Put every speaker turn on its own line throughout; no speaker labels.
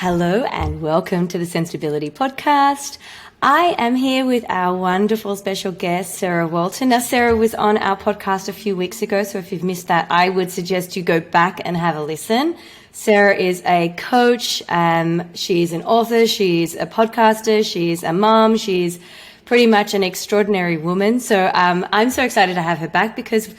Hello and welcome to the Sensibility Podcast. I am here with our wonderful special guest, Sarah Walton. Now, Sarah was on our podcast a few weeks ago, so if you've missed that, I would suggest you go back and have a listen. Sarah is a coach, she's an author, she's a podcaster, she's a mom, she's pretty much an extraordinary woman. So I'm so excited to have her back because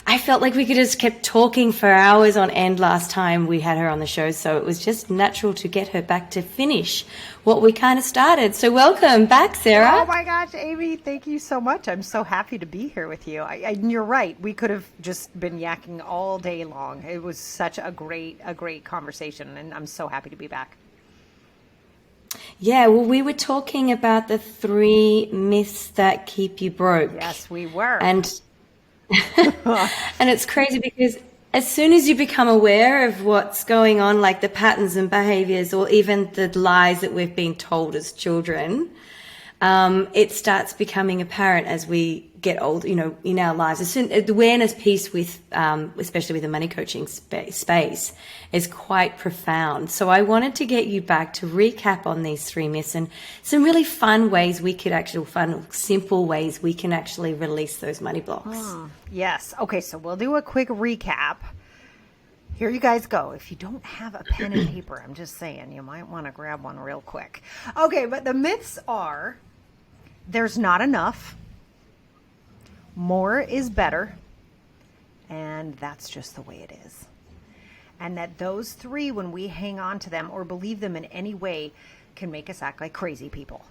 I felt like we could just kept talking for hours on end last time we had her on the show. So it was just natural to get her back to finish what we kind of started. So welcome back, Sarah.
Oh my gosh, Amy, thank you so much. I'm so happy to be here with you. And you're right. We could have just been yakking all day long. It was such a great conversation, and I'm so happy to be back.
Yeah, well, we were talking about the 3 myths that keep you broke.
Yes, we were.
And it's crazy because as soon as you become aware of what's going on, like the patterns and behaviors or even the lies that we've been told as children, it starts becoming apparent as we get old, in our lives. As soon the awareness piece with, especially with the money coaching space is quite profound. So I wanted to get you back to recap on these 3 myths and some really fun ways simple ways we can actually release those money blocks.
Yes. Okay, so we'll do a quick recap. Here you guys go. If you don't have a pen and paper, I'm just saying, you might want to grab one real quick. Okay, but the myths are: there's not enough, more is better, and that's just the way it is. And that those 3, when we hang on to them or believe them in any way, can make us act like crazy people,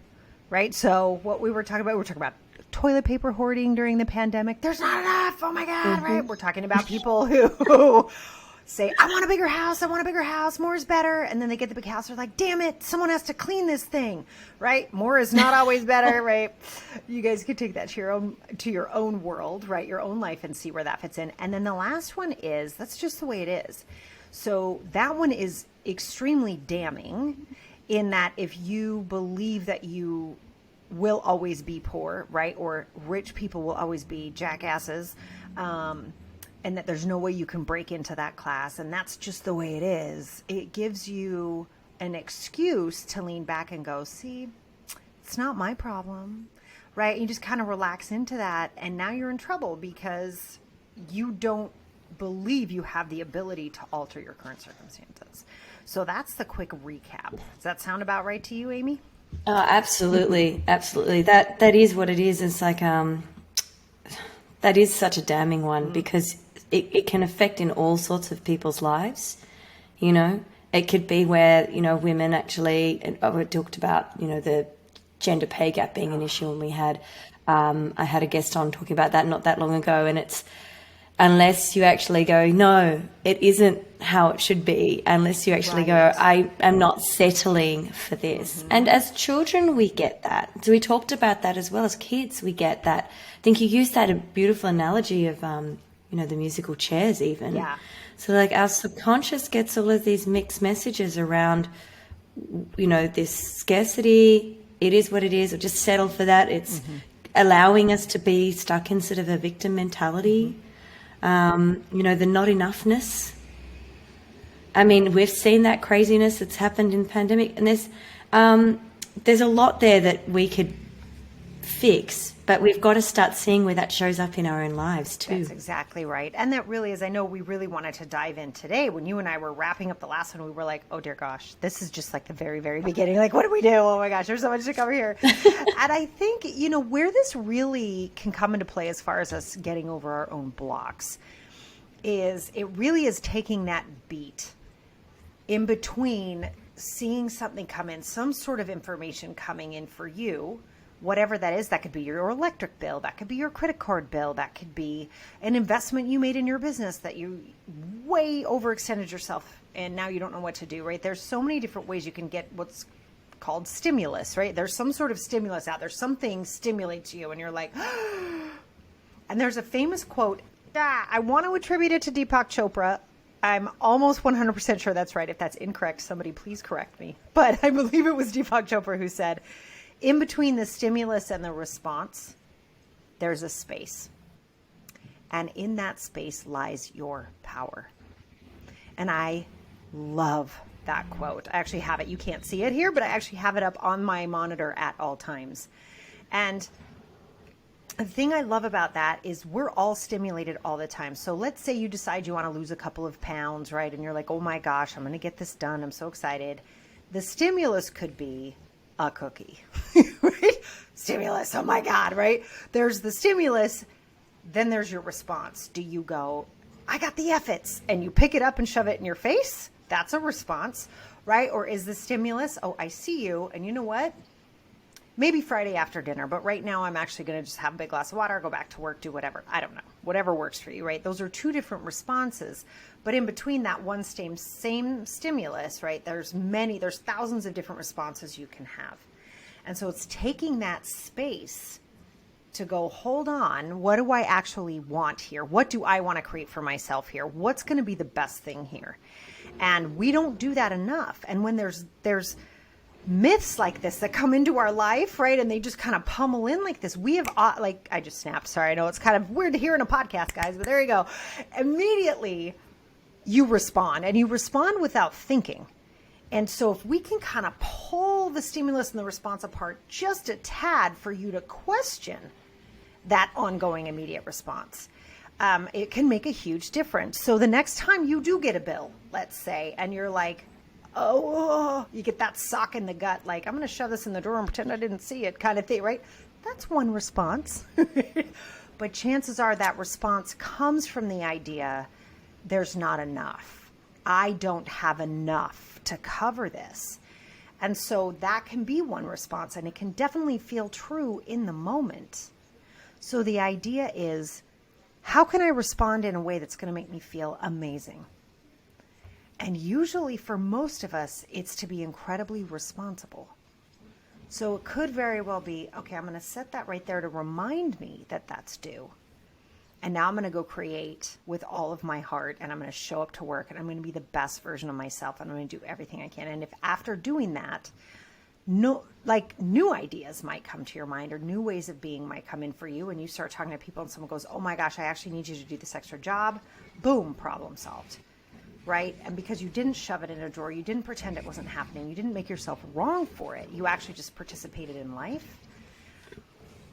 right? So what we were talking about toilet paper hoarding during the pandemic. There's not enough. Oh my God, right? We're talking about people who say, I want a bigger house, more is better. And then they get the big house, they're like, damn it, someone has to clean this thing, right? More is not always better, right? You guys could take that to your own world, right? Your own life and see where that fits in. And then the last one is, that's just the way it is. So that one is extremely damning in that if you believe that you will always be poor, right? Or rich people will always be jackasses, and that there's no way you can break into that class, and that's just the way it is. It gives you an excuse to lean back and go, see, it's not my problem, right? You just kind of relax into that, and now you're in trouble because you don't believe you have the ability to alter your current circumstances. So that's the quick recap. Does that sound about right to you, Amy?
Oh, absolutely. Absolutely. That is what it is. It's like, that is such a damning one because it can affect in all sorts of people's lives. It could be where, women actually, we talked about, the gender pay gap being an issue, and we had, I had a guest on talking about that not that long ago, and it's, unless you actually go, no, it isn't how it should be, unless you actually go, I am not settling for this. And as children, we get that. So we talked about that as well as kids, we get that. I think you used that a beautiful analogy of, the musical chairs even.
Yeah.
So like our subconscious gets all of these mixed messages around, this scarcity, it is what it is, or just settle for that. It's allowing us to be stuck in sort of a victim mentality. The not enoughness. I mean, we've seen that craziness that's happened in pandemic, and there's a lot there that we could fix, but we've got to start seeing where that shows up in our own lives too.
That's exactly right. And that really is, I know we really wanted to dive in today. When you and I were wrapping up the last one, we were like, oh dear gosh, this is just like the very, very beginning. Like, what do we do? Oh my gosh, there's so much to cover here. And I think, where this really can come into play as far as us getting over our own blocks is it really is taking that beat in between seeing something come in, some sort of information coming in for you, whatever that is. That could be your electric bill, that could be your credit card bill, that could be an investment you made in your business that you way overextended yourself and now you don't know what to do, right? There's so many different ways you can get what's called stimulus, right? There's some sort of stimulus out there, something stimulates you and you're like, and there's a famous quote, I want to attribute it to Deepak Chopra. I'm almost 100% sure that's right. If that's incorrect, somebody please correct me. But I believe it was Deepak Chopra who said, in between the stimulus and the response, there's a space. And in that space lies your power. And I love that quote. I actually have it. You can't see it here, but I actually have it up on my monitor at all times. And the thing I love about that is we're all stimulated all the time. So let's say you decide you want to lose a couple of pounds, right? And you're like, oh my gosh, I'm going to get this done. I'm so excited. The stimulus could be a cookie, right? Stimulus, oh my God, right? There's the stimulus, then there's your response. Do you go, I got the F-its, and you pick it up and shove it in your face? That's a response, right? Or is the stimulus, oh, I see you, and you know what? Maybe Friday after dinner, but right now I'm actually going to just have a big glass of water, go back to work, do whatever. I don't know. Whatever works for you, right? Those are two different responses. But in between that one same stimulus, right, there's thousands of different responses you can have. And so it's taking that space to go, hold on, what do I actually want here? What do I want to create for myself here? What's going to be the best thing here? And we don't do that enough. And when there's myths like this that come into our life, right, and they just kind of pummel in like this, we have, like, I just snapped. Sorry, I know it's kind of weird to hear in a podcast, guys, but there you go. Immediately, you respond, and you respond without thinking. And so if we can kind of pull the stimulus and the response apart just a tad for you to question that ongoing immediate response, it can make a huge difference. So the next time you do get a bill, let's say, and you're like, oh, you get that sock in the gut, like, I'm going to shove this in the drawer and pretend I didn't see it kind of thing, right? That's one response. But chances are that response comes from the idea there's not enough. I don't have enough to cover this. And so that can be one response, and it can definitely feel true in the moment. So the idea is, how can I respond in a way that's going to make me feel amazing? And usually for most of us, it's to be incredibly responsible. So it could very well be, okay, I'm going to set that right there to remind me that that's due. And now I'm going to go create with all of my heart, and I'm going to show up to work, and I'm going to be the best version of myself, and I'm going to do everything I can. And if after doing that, new ideas might come to your mind, or new ways of being might come in for you, and you start talking to people and someone goes, oh my gosh, I actually need you to do this extra job. Boom, problem solved. Right? And because you didn't shove it in a drawer, you didn't pretend it wasn't happening, you didn't make yourself wrong for it, you actually just participated in life.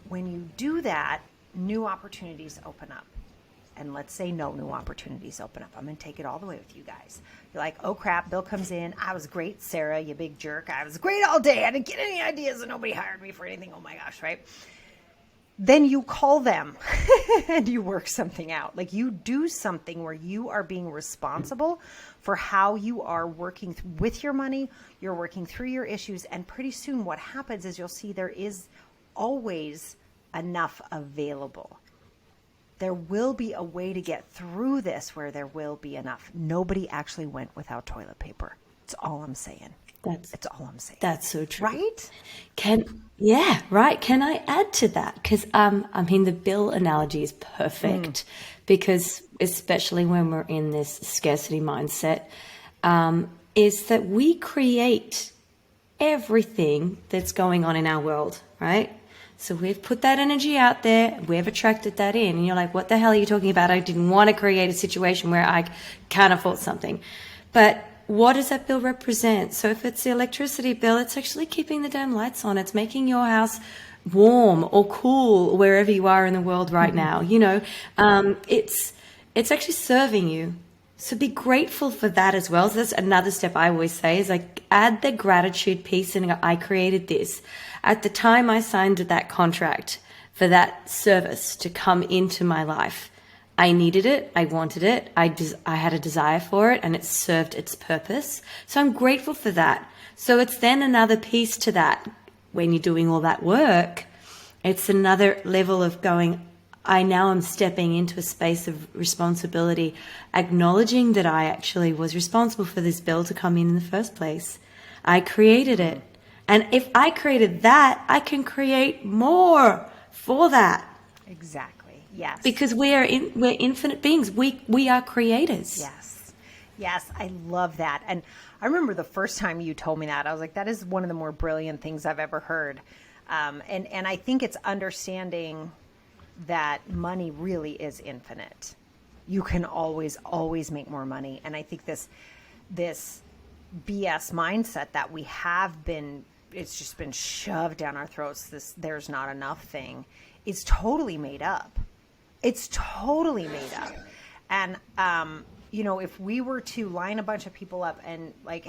When you do that, new opportunities open up. And let's say no new opportunities open up. I'm going to take it all the way with you guys. You're like, oh crap, bill comes in. I was great, Sarah, you big jerk. I was great all day. I didn't get any ideas and nobody hired me for anything. Oh my gosh, right? Then you call them and you work something out. Like, you do something where you are being responsible for how you are working with your money. You're working through your issues. And pretty soon what happens is you'll see there is always enough available. There will be a way to get through this where there will be enough. Nobody actually went without toilet paper. That's all I'm saying. It's all I'm saying.
That's so true.
Right?
Right. Can I add to that? Because I mean, the bill analogy is perfect because especially when we're in this scarcity mindset, is that we create everything that's going on in our world, right? So we've put that energy out there, we've attracted that in, and you're like, what the hell are you talking about? I didn't want to create a situation where I can't afford something. But what does that bill represent? So if it's the electricity bill, it's actually keeping the damn lights on. It's making your house warm or cool wherever you are in the world right now. You know, it's actually serving you. So be grateful for that as well. So that's another step I always say is like add the gratitude piece and I created this. At the time I signed that contract for that service to come into my life, I needed it. I wanted it. I had a desire for it and it served its purpose. So I'm grateful for that. So it's then another piece to that. When you're doing all that work, it's another level of going, I now am stepping into a space of responsibility, acknowledging that I actually was responsible for this bill to come in the first place. I created it. And if I created that, I can create more for that.
Exactly. Yes.
Because we're infinite beings. We are creators.
Yes. Yes. I love that. And I remember the first time you told me that, I was like, that is one of the more brilliant things I've ever heard. And I think it's understanding that money really is infinite. You can always make more money. And I think this BS mindset that we have been, it's just been shoved down our throats, this there's not enough thing, is totally made up. It's totally made up. And, you know, if we were to line a bunch of people up and like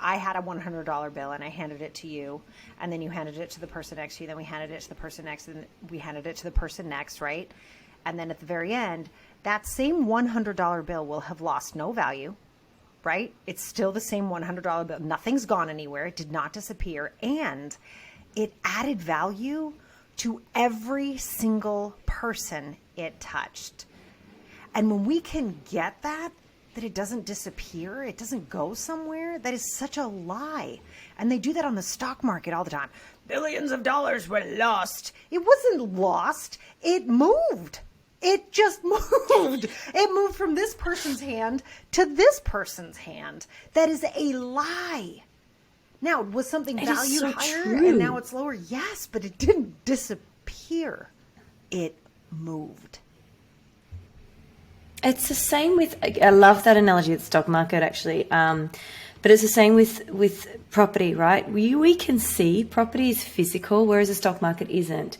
I had a $100 bill and I handed it to you, and then you handed it to the person next to you, then we handed it to the person next, and we handed it to the person next, right? And then at the very end, that same $100 bill will have lost no value, right? It's still the same $100 bill. Nothing's gone anywhere. It did not disappear. And it added value to every single person it touched. And when we can get that it doesn't disappear, it doesn't go somewhere, that is such a lie. And they do that on the stock market all the time. Billions of dollars were lost. It wasn't lost. It moved. It just moved. It moved from this person's hand to this person's hand. That is a lie. Now, was something valued so higher true. And now it's lower? Yes, but it didn't disappear. It moved.
It's the same with, I love that analogy of the stock market actually, but it's the same with property, right? We can see property is physical, whereas the stock market isn't.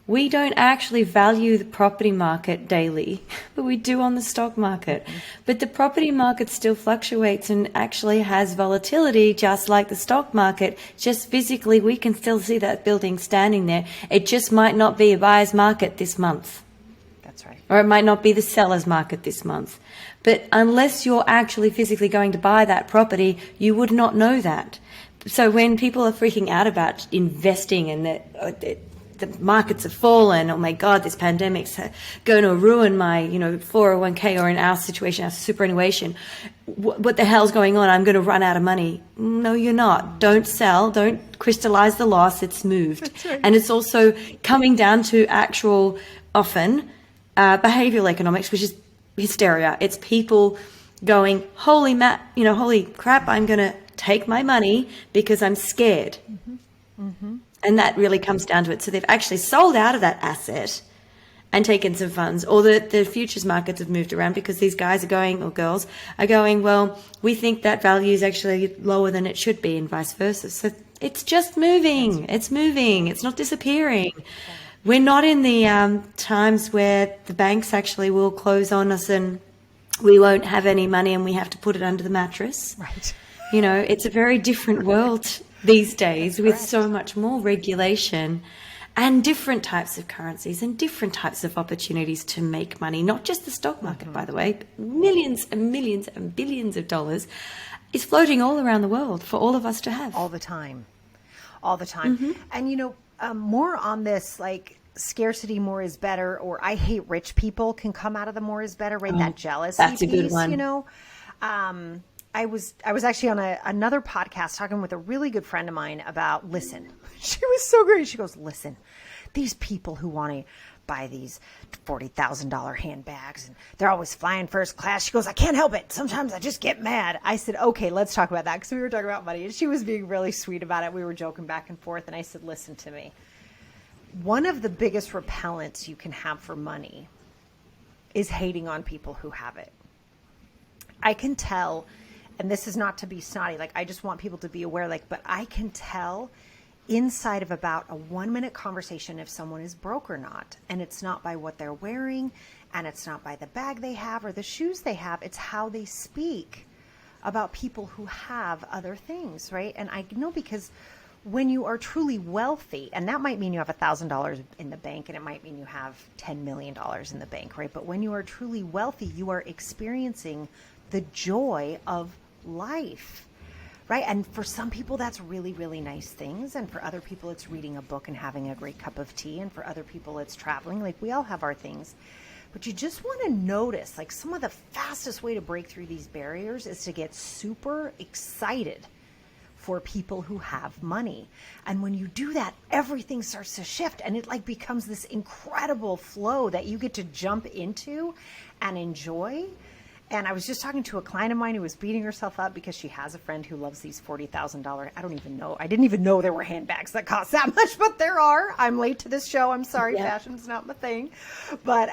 We don't actually value the property market daily, but we do on the stock market. But the property market still fluctuates and actually has volatility just like the stock market. Just physically, we can still see that building standing there. It just might not be a buyer's market this month.
That's right.
Or it might not be the seller's market this month. But unless you're actually physically going to buy that property, you would not know that. So when people are freaking out about investing and that the markets have fallen, oh my God, this pandemic's going to ruin my 401k, or in our situation, our superannuation, what the hell's going on? I'm going to run out of money. No, you're not. Don't sell. Don't crystallize the loss. It's moved.
That's right.
And it's also coming down to actual, often, behavioral economics, which is hysteria. It's people going, holy crap, I'm going to take my money because I'm scared. Mm-hmm. Mm-hmm. And that really comes down to it. So they've actually sold out of that asset and taken some funds, or the futures markets have moved around because these guys are going, or girls are going, well, we think that value is actually lower than it should be, and vice versa. So it's just moving. It's moving. It's not disappearing. We're not in the times where the banks actually will close on us and we won't have any money and we have to put it under the mattress.
Right.
It's a very different world these days with so much more regulation and different types of currencies and different types of opportunities to make money, not just the stock market, by the way, but millions and millions and billions of dollars is floating all around the world for all of us to have.
All the time. Mm-hmm. And, more on this, like, scarcity, more is better, or I hate rich people can come out of the more is better, right? That jealousy
that's a
piece,
good one.
I was actually on another podcast talking with a really good friend of mine about, listen, she was so great. She goes, listen, these people who want to buy these $40,000 handbags and they're always flying first class. She goes, I can't help it. Sometimes I just get mad. I said, okay, let's talk about that. Because we were talking about money and she was being really sweet about it. We were joking back and forth. And I said, listen to me. One of the biggest repellents you can have for money is hating on people who have it. I can tell, and this is not to be snotty, like I just want people to be aware, but I can tell inside of about a 1-minute conversation if someone is broke or not. And it's not by what they're wearing, and it's not by the bag they have or the shoes they have. It's how they speak about people who have other things, right? And I know, because when you are truly wealthy, and that might mean you have $1,000 in the bank, and it might mean you have $10 million in the bank, right? But when you are truly wealthy, you are experiencing the joy of life, right? And for some people, that's really, really nice things. And for other people, it's reading a book and having a great cup of tea. And for other people, it's traveling. Like, we all have our things. But you just want to notice, like, some of the fastest way to break through these barriers is to get super excited for people who have money. And when you do that, everything starts to shift, and it like becomes this incredible flow that you get to jump into and enjoy. And I was just talking to a client of mine who was beating herself up because she has a friend who loves these $40,000. I don't even know. I didn't even know there were handbags that cost that much, but there are. I'm late to this show. I'm sorry.
Yeah.
Fashion's not my thing. But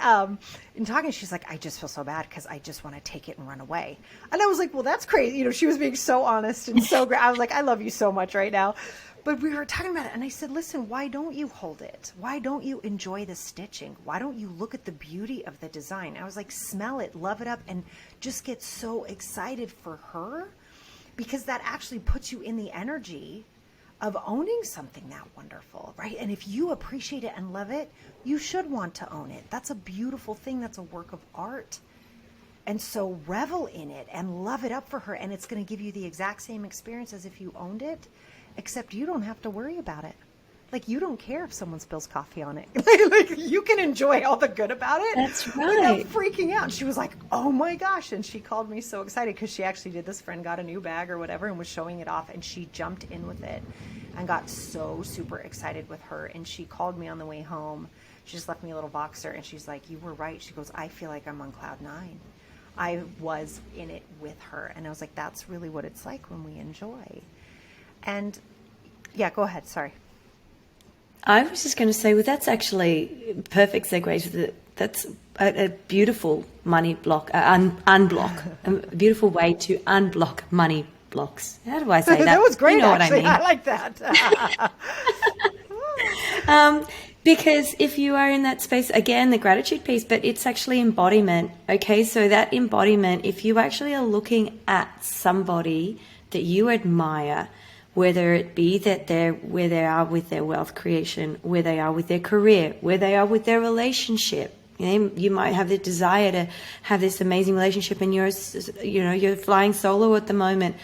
in talking, she's like, I just feel so bad because I just want to take it and run away. And I was like, well, that's crazy. You know, she was being so honest and so great. I was like, I love you so much right now. But we were talking about it, and I said, listen, why don't you hold it? Why don't you enjoy the stitching? Why don't you look at the beauty of the design? I was like, smell it, love it up, and just get so excited for her, because that actually puts you in the energy of owning something that wonderful, right? And if you appreciate it and love it, you should want to own it. That's a beautiful thing. That's a work of art. And so revel in it and love it up for her, and it's going to give you the exact same experience as if you owned it. Except you don't have to worry about it. Like, you don't care if someone spills coffee on it. Like, you can enjoy all the good about it.
That's
without
right.
freaking out. She was like, oh my gosh. And she called me so excited because she actually did, this friend got a new bag or whatever and was showing it off, and she jumped in with it and got so super excited with her. And she called me on the way home. She just left me a little boxer, and she's like, you were right. She goes, I feel like I'm on cloud 9. I was in it with her. And I was like, that's really what it's like when we enjoy. And yeah, go ahead. Sorry.
I was just going to say, well, that's actually perfect segue to that's a beautiful money block, unblock, a beautiful way to unblock money blocks. How do I say that?
That was great.
You know
actually.
what I mean.
I like that.
Because if you are in that space, again, the gratitude piece, but it's actually embodiment. Okay, so that embodiment, if you actually are looking at somebody that you admire, whether it be that they're where they are with their wealth creation, where they are with their career, where they are with their relationship. You might have the desire to have this amazing relationship, and you're flying solo at the moment,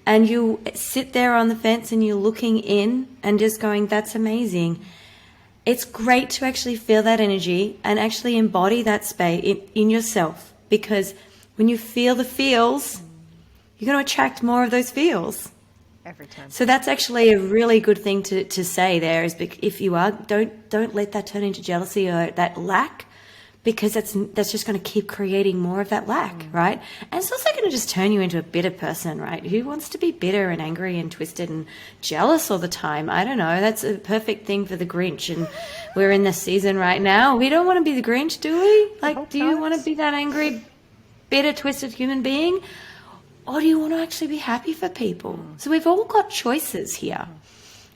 and you sit there on the fence and you're looking in and just going, that's amazing. It's great to actually feel that energy and actually embody that space in yourself, because when you feel the feels, you're going to attract more of those feels.
Every time.
So that's actually a really good thing to say there, is if you are, don't let that turn into jealousy or that lack, because that's just going to keep creating more of that lack, right? And it's also going to just turn you into a bitter person, right? Who wants to be bitter and angry and twisted and jealous all the time? I don't know. That's a perfect thing for the Grinch, and we're in this season right now. We don't want to be the Grinch, do we? Like, do you want to be that angry, bitter, twisted human being? Or do you want to actually be happy for people? So we've all got choices here.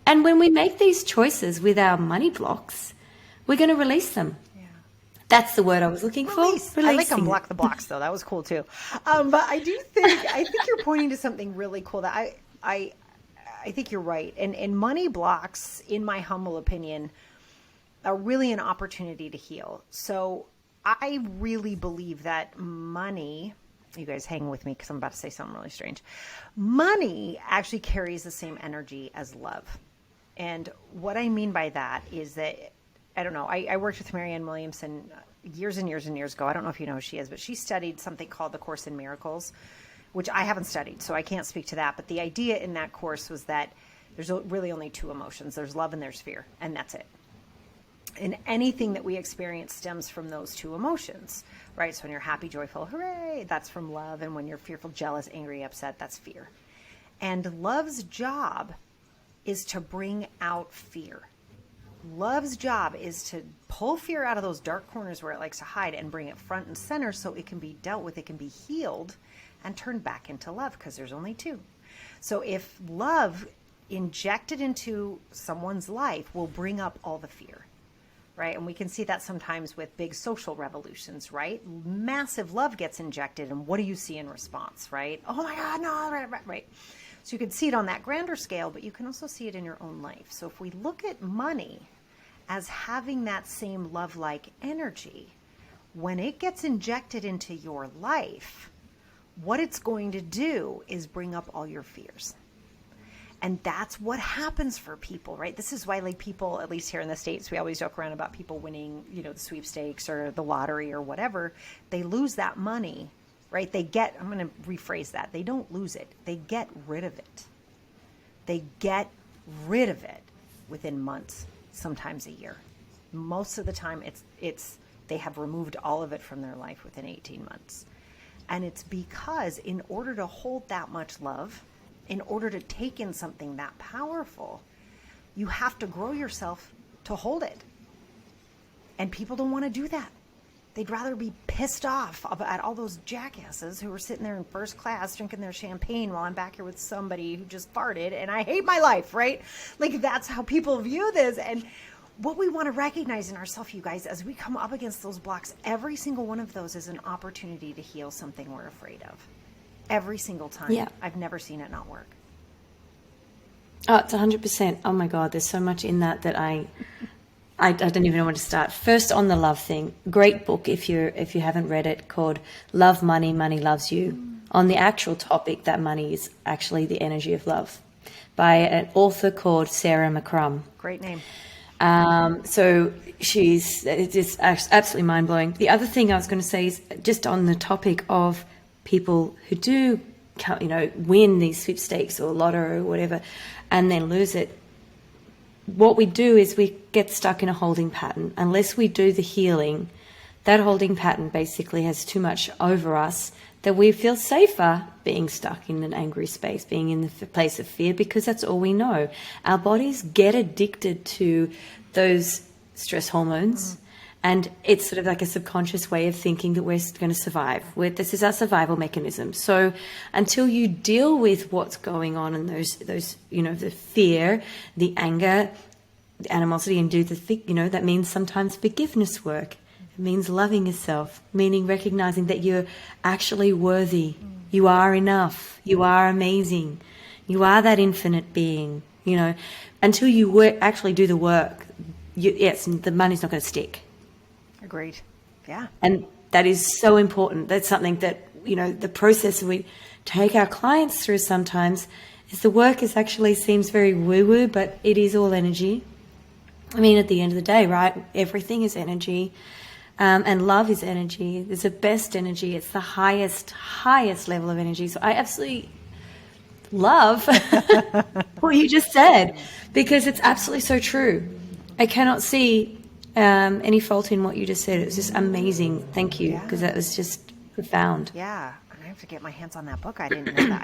And when we make these choices with our money blocks, we're going to release them. Yeah. That's the word I was looking for.
I like unblock the blocks, though. That was cool, too. But I think you're pointing to something really cool that I think you're right. And money blocks, in my humble opinion, are really an opportunity to heal. So I really believe that money... You guys hang with me because I'm about to say something really strange. Money actually carries the same energy as love. And what I mean by that is that, I don't know, I worked with Marianne Williamson years and years and years ago. I don't know if you know who she is, but she studied something called the Course in Miracles, which I haven't studied, so I can't speak to that. But the idea in that course was that there's really only 2 emotions. There's love and there's fear, and that's it. And anything that we experience stems from those 2 emotions, right? So when you're happy, joyful, hooray, that's from love. And when you're fearful, jealous, angry, upset, that's fear. And love's job is to bring out fear. Love's job is to pull fear out of those dark corners where it likes to hide and bring it front and center so it can be dealt with, it can be healed and turned back into love, because there's only 2. So if love injected into someone's life will bring up all the fear. Right? And we can see that sometimes with big social revolutions, right? Massive love gets injected, and what do you see in response, right? Oh my God, no, right. So you can see it on that grander scale, but you can also see it in your own life. So if we look at money as having that same love-like energy, when it gets injected into your life, what it's going to do is bring up all your fears. And that's what happens for people, right? This is why, like, people, at least here in the States, we always joke around about people winning, the sweepstakes or the lottery or whatever. They lose that money, right? I'm going to rephrase that. They don't lose it. They get rid of it. They get rid of it within months, sometimes a year. Most of the time, they have removed all of it from their life within 18 months. And it's because in order to hold that much love, in order to take in something that powerful, you have to grow yourself to hold it. And people don't want to do that. They'd rather be pissed off at all those jackasses who are sitting there in first class drinking their champagne while I'm back here with somebody who just farted and I hate my life, right? Like, that's how people view this. And what we want to recognize in ourselves, you guys, as we come up against those blocks, every single one of those is an opportunity to heal something we're afraid of. Every single time.
Yeah.
I've never seen it not work.
Oh, it's 100%. Oh my God, there's so much in that I don't even know where to start. First, on the love thing, great book if you haven't read it, called Love Money, Money Loves You. On the actual topic that money is actually the energy of love, by an author called Sarah McCrum.
Great name.
So it's just absolutely mind blowing. The other thing I was going to say is just on the topic of people who do, win these sweepstakes or lotto or whatever, and then lose it. What we do is we get stuck in a holding pattern. Unless we do the healing, that holding pattern basically has too much over us that we feel safer being stuck in an angry space, being in the place of fear, because that's all we know. Our bodies get addicted to those stress hormones, and it's sort of like a subconscious way of thinking that we're going to survive. This is our survival mechanism. So until you deal with what's going on in those the fear, the anger, the animosity, and do that means sometimes forgiveness work. It means loving yourself, meaning recognizing that you're actually worthy. You are enough. You are amazing. You are that infinite being. Until you actually do the work, the money's not going to stick.
Agreed. Yeah.
And that is so important. That's something that, the process we take our clients through sometimes is the work seems very woo-woo, but it is all energy. I mean, at the end of the day, right? Everything is energy. And love is energy. It's the best energy. It's the highest level of energy. So I absolutely love what you just said, because it's absolutely so true. I cannot see any fault in what you just said. It was just amazing. Thank you, because that was just profound.
Yeah, I have to get my hands on that book. I didn't know that.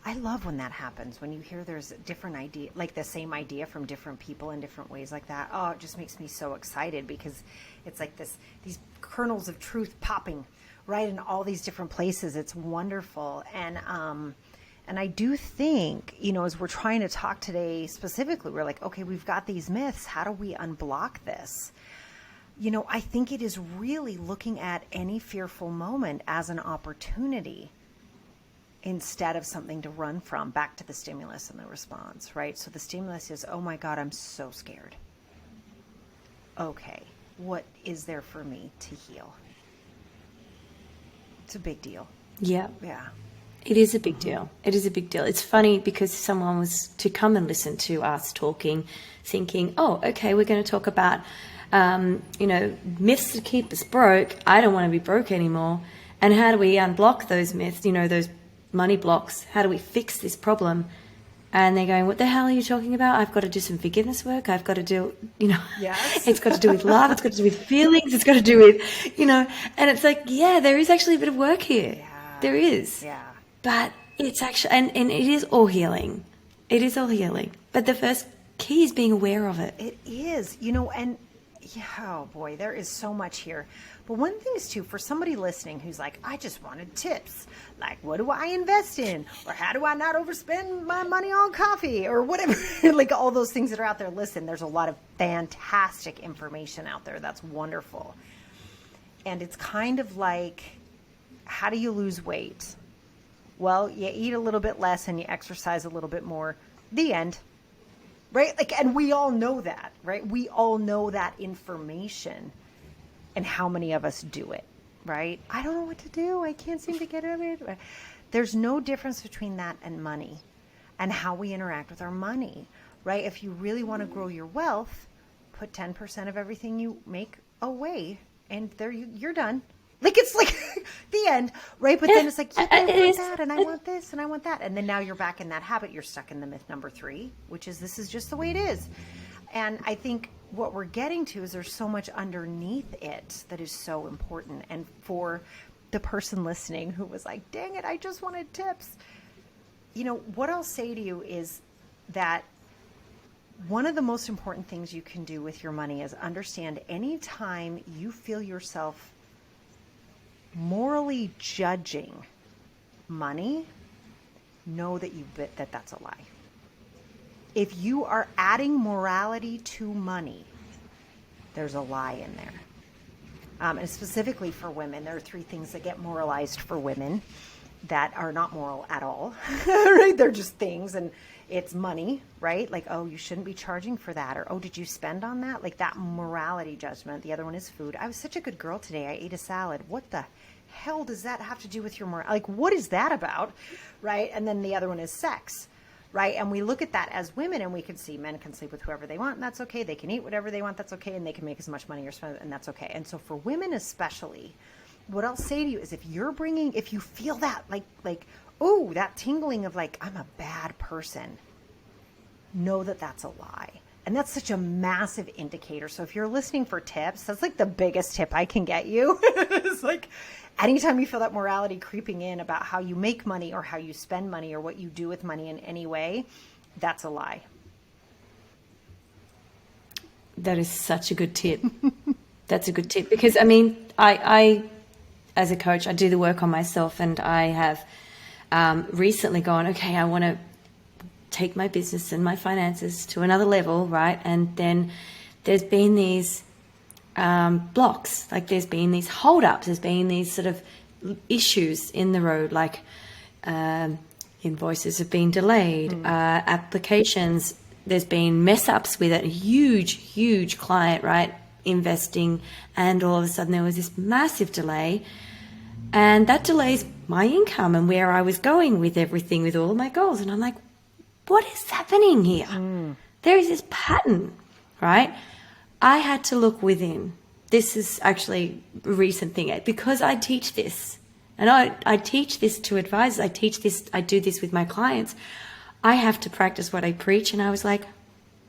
I love when that happens, when you hear there's a different idea, like the same idea from different people in different ways like that. Oh, it just makes me so excited, because it's like these kernels of truth popping right in all these different places. It's wonderful. And I do think, as we're trying to talk today specifically, we're like, okay, we've got these myths. How do we unblock this? I think it is really looking at any fearful moment as an opportunity instead of something to run from, back to the stimulus and the response, right? So the stimulus is, oh my God, I'm so scared. Okay, what is there for me to heal? It's a big deal.
Yeah.
Yeah.
It is a big deal. It is a big deal. It's funny because someone was to come and listen to us talking, thinking, oh, okay, we're going to talk about, myths that keep us broke. I don't want to be broke anymore. And how do we unblock those myths, those money blocks? How do we fix this problem? And they're going, what the hell are you talking about? I've got to do some forgiveness work. I've got to do,
Yes.
It's got to do with love. It's got to do with feelings. It's got to do with, and it's like, yeah, there is actually a bit of work here.
Yeah.
There is.
Yeah.
But it's actually, and it is all healing. It is all healing. But the first key is being aware of it.
It is, and oh boy, there is so much here. But one thing is too, for somebody listening who's like, I just wanted tips. Like, what do I invest in? Or how do I not overspend my money on coffee? Or whatever, like all those things that are out there. Listen, there's a lot of fantastic information out there. That's wonderful. And it's kind of like, how do you lose weight? Well, you eat a little bit less and you exercise a little bit more. The end. Right? Like, and we all know that, right? We all know that information. And how many of us do it, right? I don't know what to do. I can't seem to get it. There's no difference between that and money and how we interact with our money, right? If you really want to grow your wealth, put 10% of everything you make away, and there you're done. Like, it's like the end, right? But then it's like, yeah, I want that, and I want this, and I want that. And then now you're back in that habit. You're stuck in the myth number 3, which is this is just the way it is. And I think what we're getting to is there's so much underneath it that is so important. And for the person listening who was like, dang it, I just wanted tips. You know, what I'll say to you is that one of the most important things you can do with your money is understand anytime you feel yourself morally judging money, know that that's a lie. If you are adding morality to money, there's a lie in there. And specifically for women, there are 3 things that get moralized for women that are not moral at all, right? They're just things, and it's money, right? Like, oh, you shouldn't be charging for that, or, oh, did you spend on that? Like that morality judgment. The other one is food. I was such a good girl today. I ate a salad. What the hell does that have to do with your moral? Like, what is that about, right? And then the other one is sex, right? And we look at that as women, and we can see men can sleep with whoever they want, and that's okay. They can eat whatever they want, that's okay. And they can make as much money or spend, and that's okay. And so for women especially, what I'll say to you is if you feel that like, oh, that tingling of like, I'm a bad person, know that that's a lie. And that's such a massive indicator. So if you're listening for tips, that's like the biggest tip I can get you. It's like anytime you feel that morality creeping in about how you make money or how you spend money or what you do with money in any way, that's a lie.
That is such a good tip. That's a good tip because I mean, I as a coach, I do the work on myself, and I have recently gone, okay, I want to take my business and my finances to another level, right? And then there's been these blocks, like there's been these hold-ups, there's been these sort of issues in the road, like invoices have been delayed, applications, there's been mess-ups with it, a huge client, right, investing, and all of a sudden there was this massive delay, and that delays my income and where I was going with everything, with all of my goals. And I'm like, what is happening here? There is this pattern, right? I had to look within. This is actually a recent thing because I teach this, and I teach this to advisors. I do this with my clients. I have to practice what I preach. And I was like,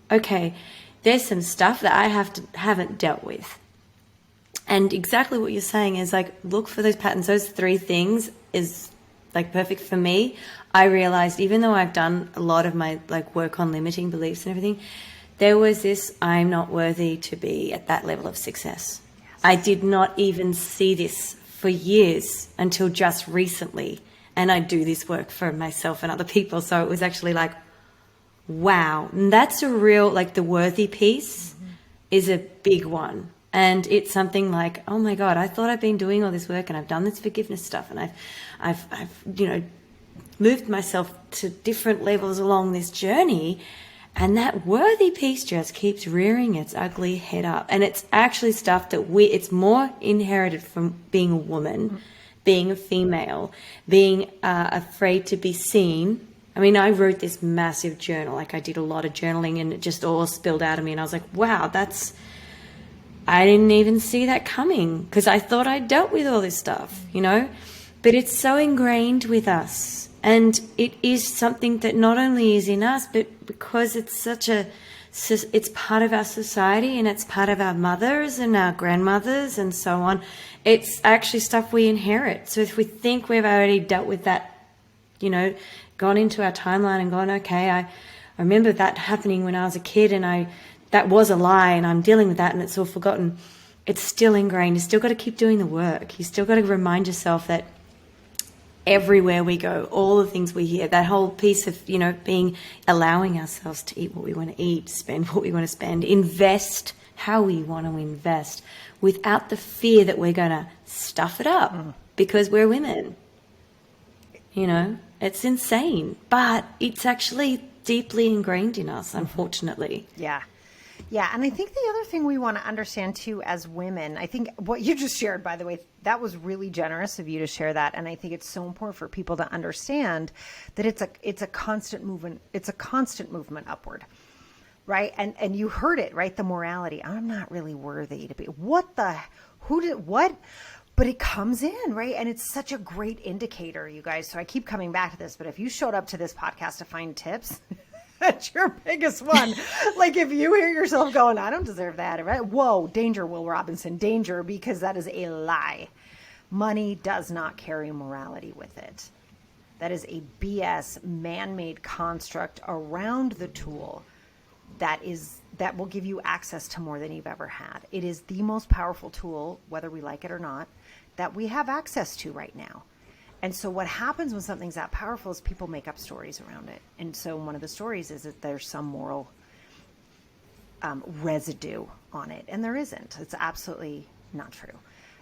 okay, there's some stuff that I haven't dealt with. And exactly what you're saying is like, look for those patterns. Those 3 things is like perfect for me. I realized even though I've done a lot of my like work on limiting beliefs and everything, there was this, I'm not worthy to be at that level of success. Yes. I did not even see this for years until just recently. And I do this work for myself and other people. So it was actually like, wow, and that's a real, like the worthy piece is a big one. And it's something like, oh my God, I thought I've been doing all this work and I've done this forgiveness stuff and I've you know, moved myself to different levels along this journey. And that worthy piece just keeps rearing its ugly head up. And it's actually stuff that it's more inherited from being a woman, being a female, being afraid to be seen. I mean, I wrote this massive journal, like I did a lot of journaling, and it just all spilled out of me. And I was like, wow, I didn't even see that coming because I thought I dealt with all this stuff, you know, but it's so ingrained with us. And it is something that not only is in us, but because it's it's part of our society and it's part of our mothers and our grandmothers and so on. It's actually stuff we inherit. So if we think we've already dealt with that, you know, gone into our timeline and gone, okay, I remember that happening when I was a kid and that was a lie and I'm dealing with that and it's all forgotten. It's still ingrained. You still got to keep doing the work. You still got to remind yourself that everywhere we go, all the things we hear, that whole piece of, you know, allowing ourselves to eat what we want to eat, spend what we want to spend, invest how we want to invest without the fear that we're going to stuff it up because we're women. You know, it's insane, but it's actually deeply ingrained in us, unfortunately.
Yeah. Yeah. And I think the other thing we want to understand too, as women, I think what you just shared, by the way, that was really generous of you to share that. And I think it's so important for people to understand that it's a constant movement. It's a constant movement upward. Right. And you heard it, right? The morality. I'm not really worthy to be what. But it comes in, right? And it's such a great indicator, you guys. So I keep coming back to this, but if you showed up to this podcast to find tips, that's your biggest one. Like if you hear yourself going, I don't deserve that, right? Whoa, danger, Will Robinson, danger, because that is a lie. Money does not carry morality with it. That is a BS man-made construct around the tool that will give you access to more than you've ever had. It is the most powerful tool, whether we like it or not, that we have access to right now. And so what happens when something's that powerful is people make up stories around it. And so one of the stories is that there's some moral residue on it. And there isn't. It's absolutely not true.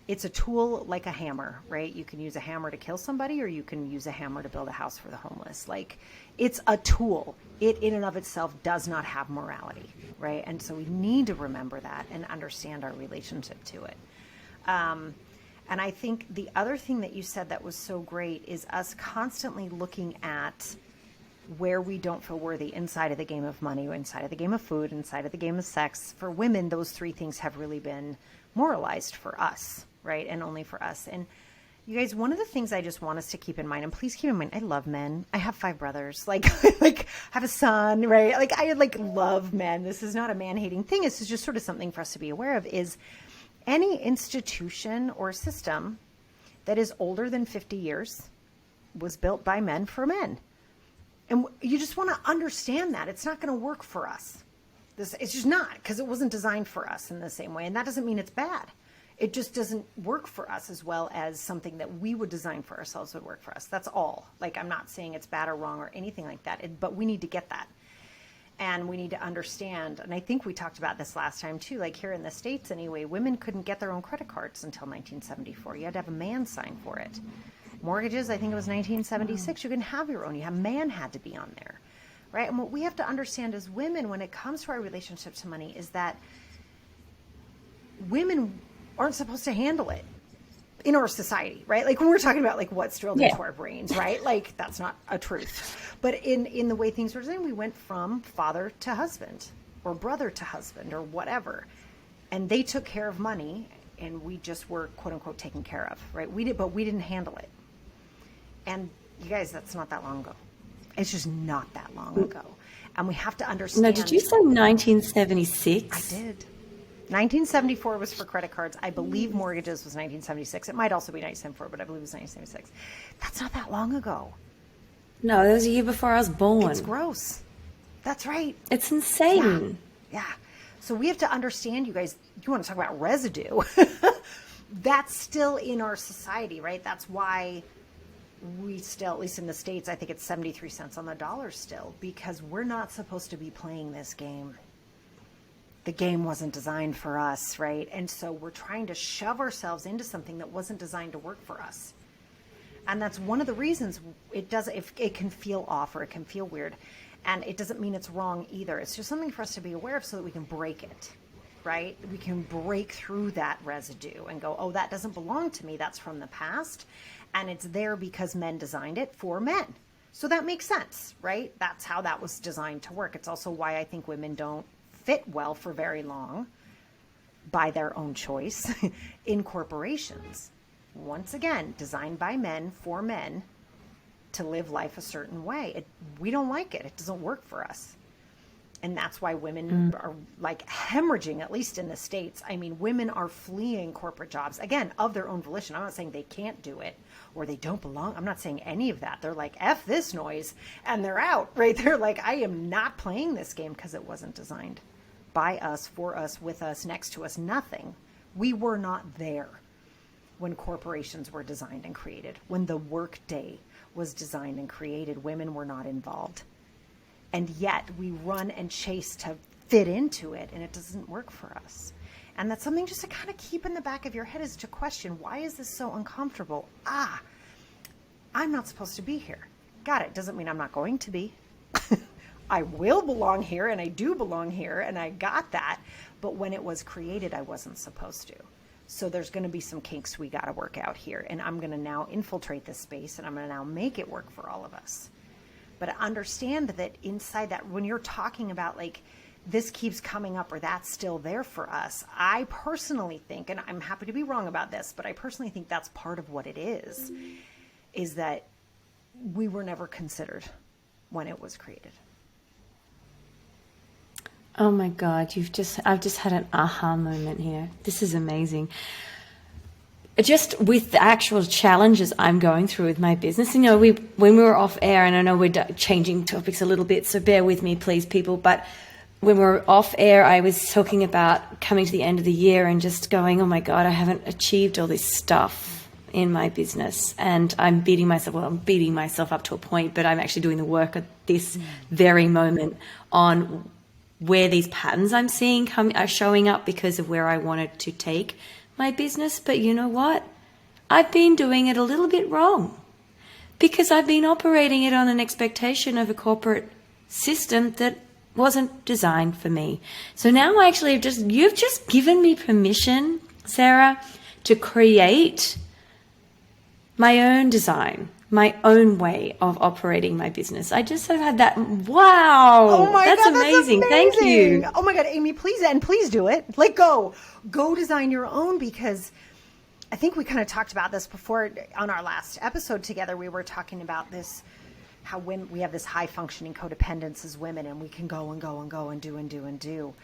It's a tool like a hammer, right? You can use a hammer to kill somebody, or you can use a hammer to build a house for the homeless. Like, it's a tool. It in and of itself does not have morality, right? And so we need to remember that and understand our relationship to it. And I think the other thing that you said that was so great is us constantly looking at where we don't feel worthy inside of the game of money, inside of the game of food, inside of the game of sex. For women, those three things have really been moralized for us, right? And only for us. And you guys, one of the things I just want us to keep in mind, and please keep in mind, I love men. I have 5 brothers. Like, I have a son, right? Like, I love men. This is not a man-hating thing. This is just sort of something for us to be aware of, is any institution or system that is older than 50 years was built by men for men. And you just want to understand that. It's not going to work for us. It's just not, because it wasn't designed for us in the same way. And that doesn't mean it's bad. It just doesn't work for us as well as something that we would design for ourselves would work for us. That's all. Like, I'm not saying it's bad or wrong or anything like that, but we need to get that. And we need to understand, and I think we talked about this last time too, like here in the States anyway, women couldn't get their own credit cards until 1974. You had to have a man sign for it. Mortgages, I think it was 1976. You couldn't have your own. A man had to be on there, right? And what we have to understand as women when it comes to our relationship to money is that women aren't supposed to handle it in our society, right? Like when we're talking about like what's drilled into our brains, right? Like that's not a truth. But in the way things were designed, we went from father to husband or brother to husband or whatever. And they took care of money and we just were quote unquote taken care of, right? But we didn't handle it. And you guys, that's not that long ago. It's just not that long ago. And we have to understand.
No, did you say 1976?
I did. 1974 was for credit cards. I believe mortgages was 1976. It might also be 1974, but I believe it was 1976. That's not that long ago.
No, that was a year before I was born.
It's gross. That's right.
It's insane.
Yeah. So we have to understand, you guys, you want to talk about residue. That's still in our society, right? That's why we still, at least in the States, I think it's 73 cents on the dollar still, because we're not supposed to be playing this game. The game wasn't designed for us, right? And so we're trying to shove ourselves into something that wasn't designed to work for us. And that's one of the reasons it can feel off or it can feel weird. And it doesn't mean it's wrong either. It's just something for us to be aware of so that we can break it, right? We can break through that residue and go, oh, that doesn't belong to me. That's from the past. And it's there because men designed it for men. So that makes sense, right? That's how that was designed to work. It's also why I think women don't fit well for very long by their own choice in corporations. Once again, designed by men for men to live life a certain way. We don't like it. It doesn't work for us. And that's why women are like hemorrhaging, at least in the States. I mean, women are fleeing corporate jobs, again, of their own volition. I'm not saying they can't do it or they don't belong. I'm not saying any of that. They're like, F this noise, and they're out, right? They're like, I am not playing this game because it wasn't designed by us, for us, with us, next to us, nothing. We were not there when corporations were designed and created. When the workday was designed and created, women were not involved. And yet we run and chase to fit into it, and it doesn't work for us. And that's something just to kind of keep in the back of your head, is to question, why is this so uncomfortable? I'm not supposed to be here. Got it. Doesn't mean I'm not going to be. I will belong here, and I do belong here, and I got that. But when it was created, I wasn't supposed to. So there's going to be some kinks we got to work out here. And I'm going to now infiltrate this space, and I'm going to now make it work for all of us. But understand that inside that, when you're talking about like, this keeps coming up or that's still there for us, I personally think, and I'm happy to be wrong about this, but I personally think that's part of what it is that we were never considered when it was created.
Oh my God, I've just had an aha moment here. This is amazing. just with the actual challenges I'm going through with my business. And, when we were off air, and I know we're changing topics a little bit, so bear with me, please, people. But when we were off air, I was talking about coming to the end of the year and just going, oh my God, I haven't achieved all this stuff in my business. And I'm beating myself up to a point, but I'm actually doing the work at this very moment on where these patterns I'm seeing are showing up because of where I wanted to take my business. But you know what? I've been doing it a little bit wrong because I've been operating it on an expectation of a corporate system that wasn't designed for me. So now you've just given me permission, Sarah, to create my own design, my own way of operating my business. I just have had that. Wow.
Oh my
that's
God,
amazing.
That's
Thank you.
Oh my God, Amy, please do it. Like go design your own, because I think we kind of talked about this before on our last episode together. We were talking about this, how when we have this high functioning codependence as women, and we can go and go and go and do and do and do.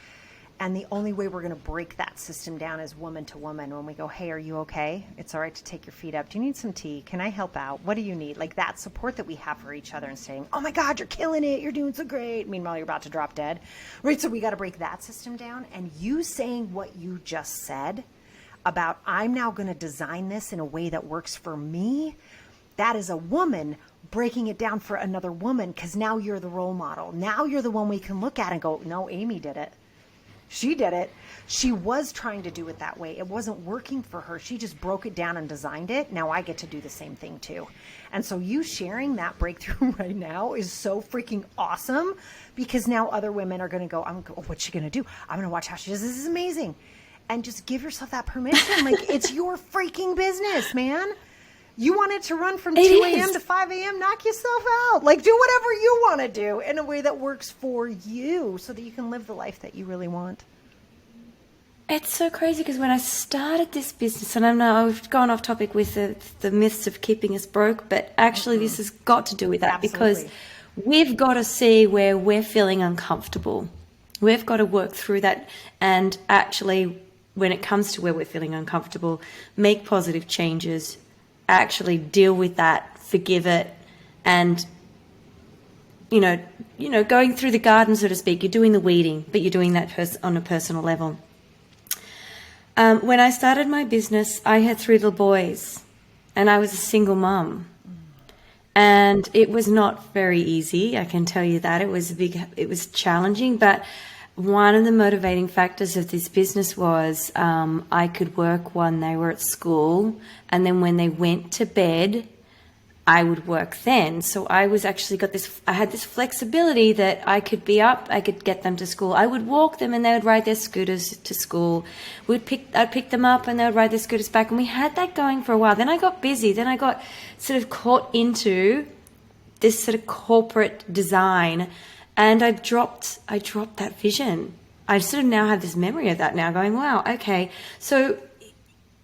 And the only way we're going to break that system down is woman to woman. When we go, hey, are you okay? It's all right to take your feet up. Do you need some tea? Can I help out? What do you need? Like that support that we have for each other and saying, oh my God, you're killing it. You're doing so great. Meanwhile, you're about to drop dead. Right? So we got to break that system down. And you saying what you just said about, I'm now going to design this in a way that works for me. That is a woman breaking it down for another woman, because now you're the role model. Now you're the one we can look at and go, no, Amy did it. She did it. She was trying to do it that way. It wasn't working for her. She just broke it down and designed it. Now I get to do the same thing too. And so you sharing that breakthrough right now is so freaking awesome, because now other women are going to go, what's she going to do? I'm going to watch how she does. This is amazing. And just give yourself that permission. Like, it's your freaking business, man. You want it to run from 2 a.m. to 5 a.m., knock yourself out. Like, do whatever you want to do in a way that works for you so that you can live the life that you really want.
It's so crazy, because when I started this business, and I know I've gone off topic with the myths of keeping us broke, but actually this has got to do with that. Absolutely. Because we've got to see where we're feeling uncomfortable. We've got to work through that, and actually, when it comes to where we're feeling uncomfortable, make positive changes, actually deal with that, forgive it, and going through the garden, so to speak. You're doing the weeding, but you're doing that on a personal level. When I started my business, I had 3 little boys, and I was a single mum, and it was not very easy. I can tell you that it was challenging, but one of the motivating factors of this business was I could work when they were at school, and then when they went to bed, I would work then. So I had this flexibility that I could be up, I could get them to school. I would walk them and they would ride their scooters to school. I'd pick them up and they would ride their scooters back. And we had that going for a while. Then I got busy. Then I got sort of caught into this sort of corporate design, and I dropped that vision. I sort of now have this memory of that now, going, wow, okay. So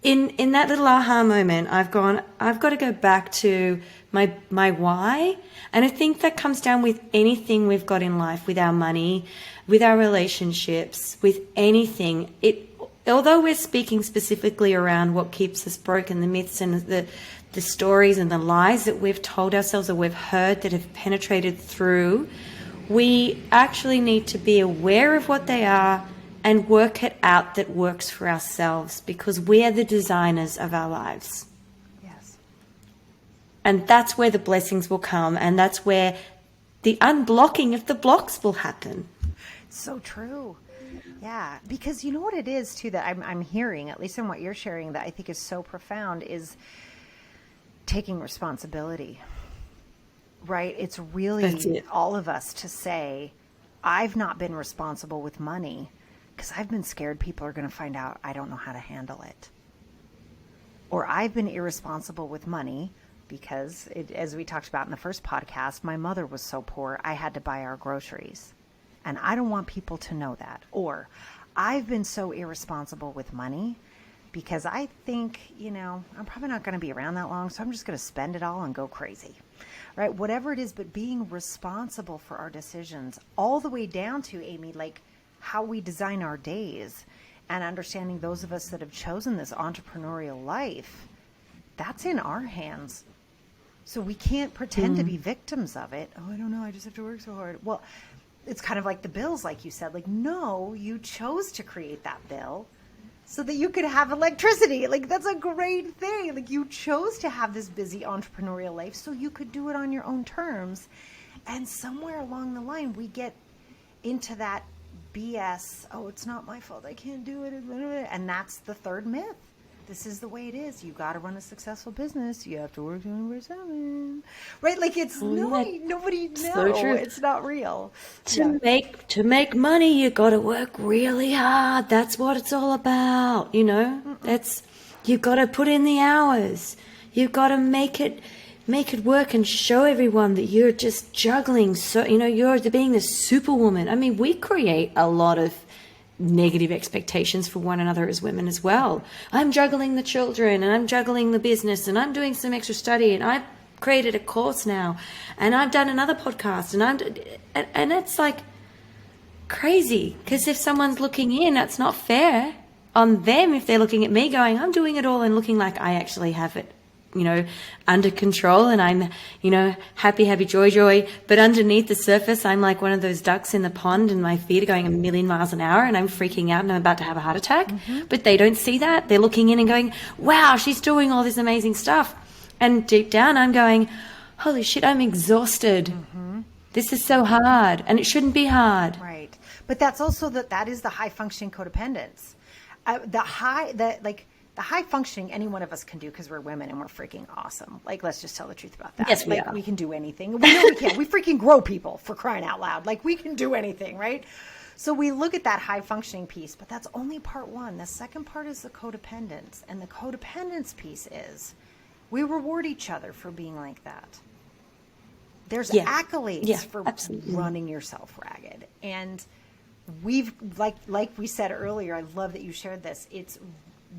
in that little aha moment, I've got to go back to my why. And I think that comes down with anything we've got in life, with our money, with our relationships, with anything. Although we're speaking specifically around what keeps us broken, the myths and the stories and the lies that we've told ourselves or we've heard that have penetrated through, we actually need to be aware of what they are and work it out that works for ourselves, because we are the designers of our lives.
Yes.
And that's where the blessings will come, and that's where the unblocking of the blocks will happen.
So true. Yeah, because you know what it is too that I'm hearing, at least in what you're sharing, that I think is so profound, is taking responsibility. Right? It's really all of us to say, I've not been responsible with money because I've been scared people are going to find out I don't know how to handle it. Or I've been irresponsible with money because, as we talked about in the first podcast, my mother was so poor, I had to buy our groceries. And I don't want people to know that. Or I've been so irresponsible with money because I think, I'm probably not going to be around that long, so I'm just going to spend it all and go crazy. Right? Whatever it is, but being responsible for our decisions, all the way down to, Amy, like how we design our days and understanding those of us that have chosen this entrepreneurial life, that's in our hands. So we can't pretend to be victims of it. Oh, I don't know. I just have to work so hard. Well, it's kind of like the bills, like you said. Like, no, you chose to create that bill so that you could have electricity. Like, that's a great thing. Like, you chose to have this busy entrepreneurial life so you could do it on your own terms. And somewhere along the line, we get into that BS. Oh, it's not my fault. I can't do it. And that's the third myth. This is the way it is. You got to run a successful business. You have to work 24/7, right? Like it's nobody knows.
So true.
It's not real.
To make money, you got to work really hard. That's what it's all about. You know, you got to put in the hours. You got to make it work and show everyone that you're just juggling. So you're being the superwoman. I mean, we create a lot of negative expectations for one another as women as well. I'm juggling the children and I'm juggling the business and I'm doing some extra study and I've created a course now and I've done another podcast and it's like crazy, because if someone's looking in, that's not fair on them if they're looking at me going, I'm doing it all, and looking like I actually have it under control and I'm, happy, joy. But underneath the surface, I'm like one of those ducks in the pond and my feet are going a million miles an hour and I'm freaking out and I'm about to have a heart attack. But they don't see that. They're looking in and going, wow, she's doing all this amazing stuff. And deep down, I'm going, holy shit, I'm exhausted. This is so hard, and it shouldn't be hard.
Right. But that's also that is the high functioning codependence. The high functioning any one of us can do, because we're women and we're freaking awesome. Like, let's just tell the truth about that.
Yes, we are.
We can do anything. We know we can. We freaking grow people, for crying out loud. Like, we can do anything, right? So we look at that high functioning piece, but that's only part one. The second part is the codependence. And the codependence piece is we reward each other for being like that. There's accolades for running yourself ragged. And we've, like we said earlier, I love that you shared this.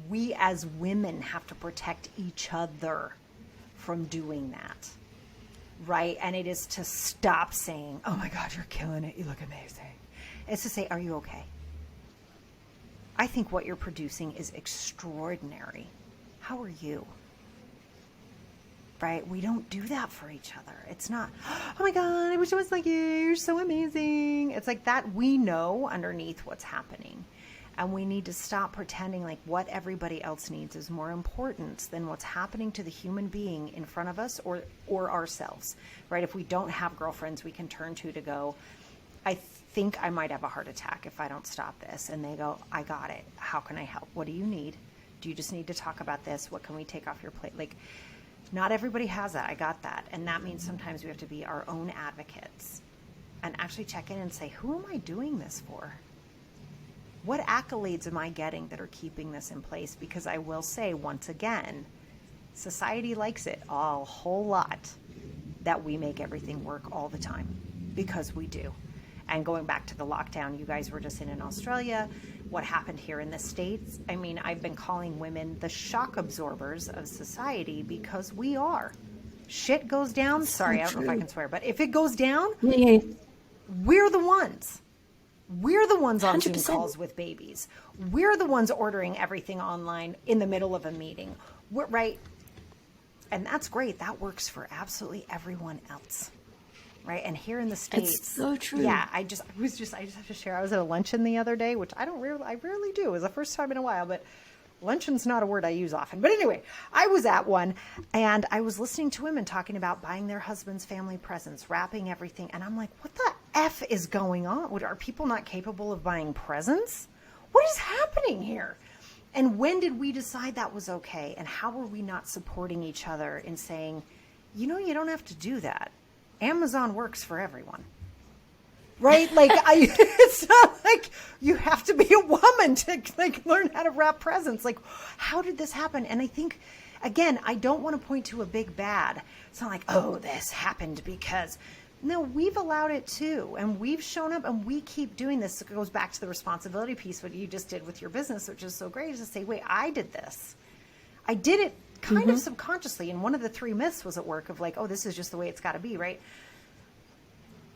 We as women have to protect each other from doing that, right? And it is to stop saying, oh my God, you're killing it. You look amazing. It's to say, are you okay? I think what you're producing is extraordinary. How are you? Right? We don't do that for each other. It's not, oh my God, I wish I was like you. You're so amazing. It's like that. We know underneath what's happening. And we need to stop pretending like what everybody else needs is more important than what's happening to the human being in front of us or ourselves, right? If we don't have girlfriends we can turn to go, I think I might have a heart attack if I don't stop this. And they go, I got it. How can I help? What do you need? Do you just need to talk about this? What can we take off your plate? Like, not everybody has that. I got that. And that means sometimes we have to be our own advocates and actually check in and say, who am I doing this for? What accolades am I getting that are keeping this in place? Because I will say, once again, society likes it a whole lot that we make everything work all the time, because we do. And going back to the lockdown, you guys were just in Australia. What happened here in the States? I mean, I've been calling women the shock absorbers of society, because we are. Shit goes down. Sorry, I don't know if I can swear, but if it goes down, we're the ones. We're the ones on 100%. Zoom calls with babies. We're the ones ordering everything online in the middle of a meeting. We're, right? And that's great. That works for absolutely everyone else. Right? And here in the States.
It's so true.
Yeah, I just have to share. I was at a luncheon the other day, which I rarely do. It was the first time in a while, but luncheon's not a word I use often. But anyway, I was at one and I was listening to women talking about buying their husband's family presents, wrapping everything. And I'm like, what the F is going on? Are people not capable of buying presents? What is happening here? And when did we decide that was okay? And how were we not supporting each other in saying, you don't have to do that. Amazon works for everyone. Right? Like, it's not like you have to be a woman to learn how to wrap presents. Like, how did this happen? And I think, again, I don't want to point to a big bad. It's not like, oh, this happened because, no, we've allowed it too. And we've shown up and we keep doing this. It goes back to the responsibility piece, what you just did with your business, which is so great, is to say, wait, I did this. I did it kind of subconsciously. And one of the 3 myths was at work of like, oh, this is just the way it's got to be, right?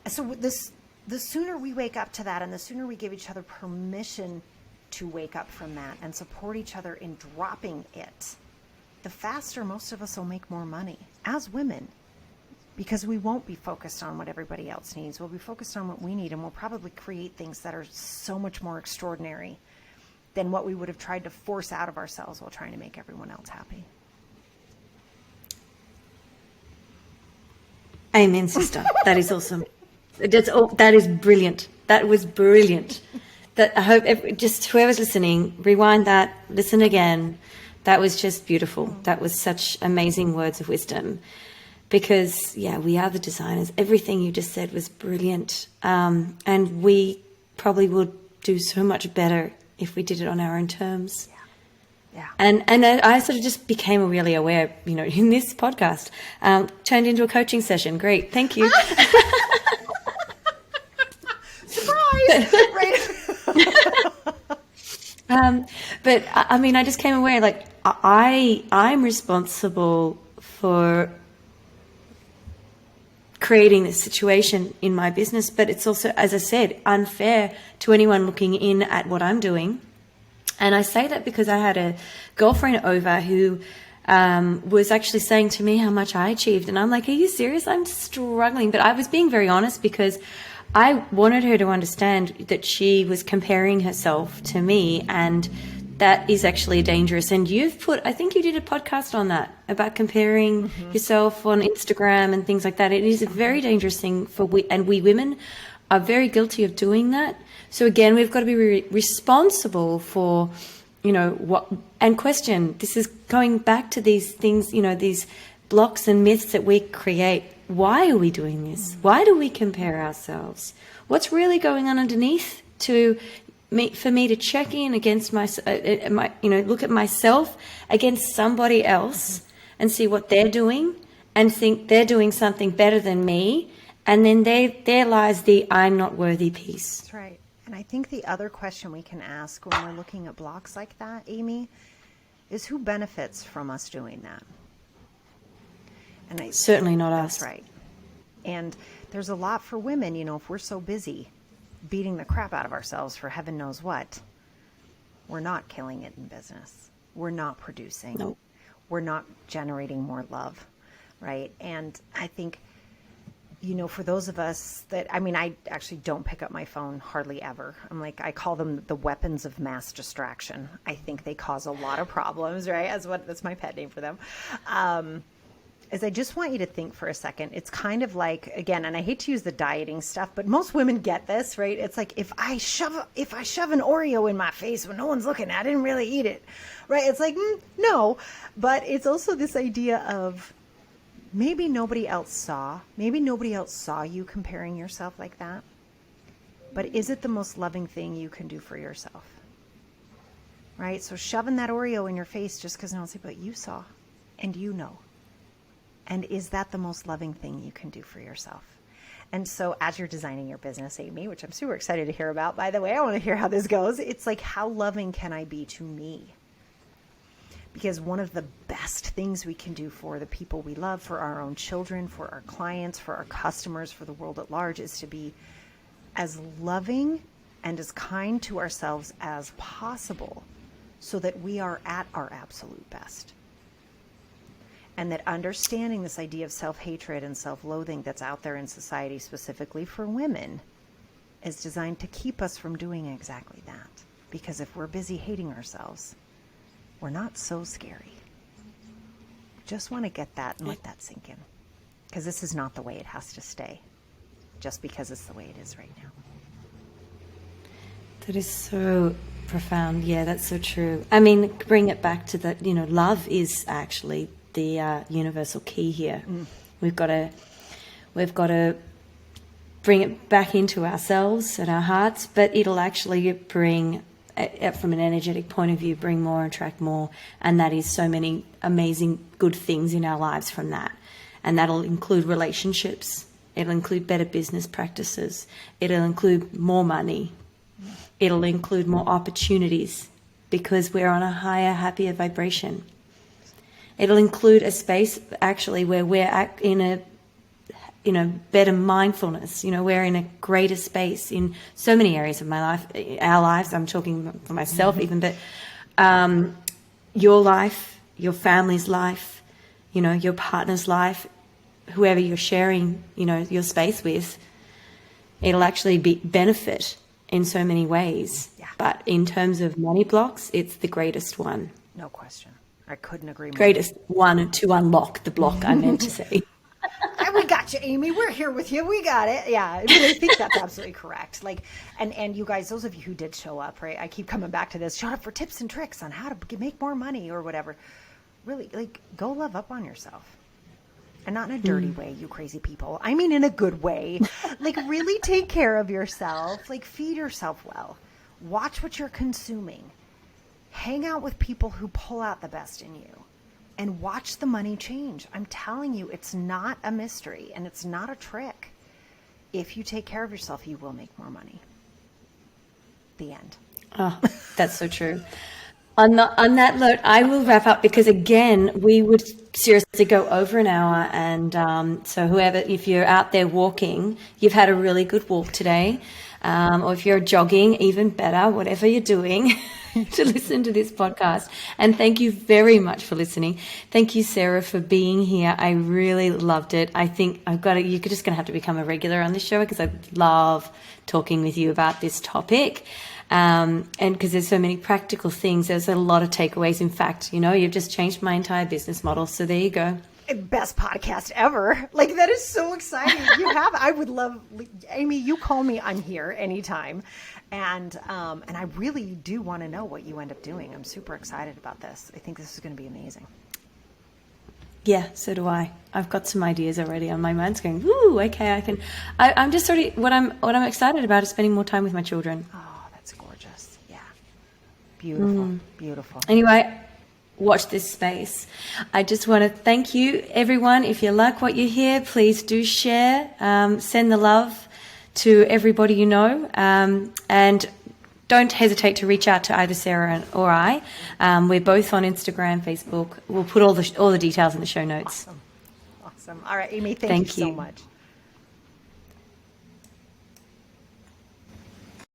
So the sooner we wake up to that and the sooner we give each other permission to wake up from that and support each other in dropping it, the faster most of us will make more money as women, because we won't be focused on what everybody else needs. We'll be focused on what we need, and we'll probably create things that are so much more extraordinary than what we would have tried to force out of ourselves while trying to make everyone else happy.
Amen, sister. That is awesome. That is brilliant. That was brilliant. That I hope just whoever's listening, rewind that, listen again. That was just beautiful. That was such amazing words of wisdom. Because, yeah, we are the designers. Everything you just said was brilliant. And we probably would do so much better if we did it on our own terms.
Yeah.
And I sort of just became really aware, in this podcast, turned into a coaching session. Great. Thank you.
Surprise! Right.
But I mean, I just came aware, like, I'm responsible for creating this situation in my business, but it's also, as I said, unfair to anyone looking in at what I'm doing. And I say that because I had a girlfriend over who was actually saying to me how much I achieved. And I'm like, are you serious? I'm struggling. But I was being very honest because I wanted her to understand that she was comparing herself to me, and that is actually dangerous. And I think you did a podcast on that, about comparing yourself on Instagram and things like that. It is a very dangerous thing and we women are very guilty of doing that. So again, we've got to be responsible for, what, and question. This is going back to these things, these blocks and myths that we create. Why are we doing this? Why do we compare ourselves? What's really going on underneath for me to check in against my look at myself against somebody else and see what they're doing and think they're doing something better than me. And then there lies the I'm not worthy piece.
That's right. And I think the other question we can ask when we're looking at blocks like that, Amy, is who benefits from us doing that? And
certainly not us.
That's right. And there's a lot for women, if we're so busy beating the crap out of ourselves for heaven knows what, we're not killing it in business. We're not producing.
Nope.
We're not generating more love, right? And I think, for those of us that, I actually don't pick up my phone hardly ever. I call them the weapons of mass distraction. I think they cause a lot of problems, right? That's my pet name for them. Is I just want you to think for a second. It's kind of like, again, and I hate to use the dieting stuff, but most women get this, right? It's like, if I shove an Oreo in my face when no one's looking, I didn't really eat it, right? It's like, no, but it's also this idea of maybe nobody else saw you comparing yourself like that, but is it the most loving thing you can do for yourself, right? So shoving that Oreo in your face just because no one's, but you saw, and And is that the most loving thing you can do for yourself? And so as you're designing your business, Amy, which I'm super excited to hear about, by the way, I want to hear how this goes. It's like, how loving can I be to me? Because one of the best things we can do for the people we love, for our own children, for our clients, for our customers, for the world at large, is to be as loving and as kind to ourselves as possible so that we are at our absolute best. And that understanding this idea of self-hatred and self-loathing that's out there in society, specifically for women, is designed to keep us from doing exactly that. Because if we're busy hating ourselves, we're not so scary. Just want to get that and let that sink in. Because this is not the way it has to stay, just because it's the way it is right now.
That is so profound. Yeah, that's so true. Bring it back to that, love is actually the universal key here. We've got to bring it back into ourselves and our hearts, but it'll actually bring, from an energetic point of view, bring more, attract more, and that is so many amazing good things in our lives from that. And that'll include relationships, it'll include better business practices, it'll include more money, it'll include more opportunities, because we're on a higher, happier vibration. It'll include a space actually where we're in better mindfulness. We're in a greater space in so many areas of my life, our lives. I'm talking for myself even, but your life, your family's life, your partner's life, whoever you're sharing, your space with, it'll actually benefit in so many ways.
Yeah.
But in terms of money blocks, it's the greatest one.
No question. I couldn't agree more.
Greatest one to unlock the block, I meant to say.
We got you, Amy. We're here with you. We got it. Yeah, I mean, I think that's absolutely correct. Like, and you guys, those of you who did show up, right? I keep coming back to this. Showed up for tips and tricks on how to make more money or whatever. Really, like, go love up on yourself. And not in a dirty way, you crazy people. I mean, in a good way. Like, really take care of yourself. Like, feed yourself well. Watch what you're consuming. Hang out with people who pull out the best in you. And watch the money change. I'm telling you, it's not a mystery and it's not a trick. If you take care of yourself, you will make more money. The end.
Oh, that's so true. On that note, I will wrap up because, again, we would seriously go over an hour. And so if you're out there walking, you've had a really good walk today. Or if you're jogging, even better, whatever you're doing, to listen to this podcast. And thank you very much for listening. Thank you, Sarah, for being here. I really loved it. I think you're just going to have to become a regular on this show because I love talking with you about this topic. And because there's so many practical things, there's a lot of takeaways. In fact, you've just changed my entire business model. So there you go.
Best podcast ever. Like, that is so exciting. I would love, Amy, you call me, I'm here anytime. And I really do want to know what you end up doing. I'm super excited about this. I think this is going to be amazing.
Yeah, so do I. I've got some ideas already on my mind's going, woo, okay, I'm just sort of, what I'm excited about is spending more time with my children.
Oh, that's gorgeous. Yeah. Beautiful. Beautiful.
Anyway, watch this space. I just want to thank you, everyone. If you like what you hear, please do share, send the love to everybody you know, and don't hesitate to reach out to either Sarah or I. We're both on Instagram, Facebook. We'll put all the details in the show notes.
Awesome. All right, Amy, thank you so much.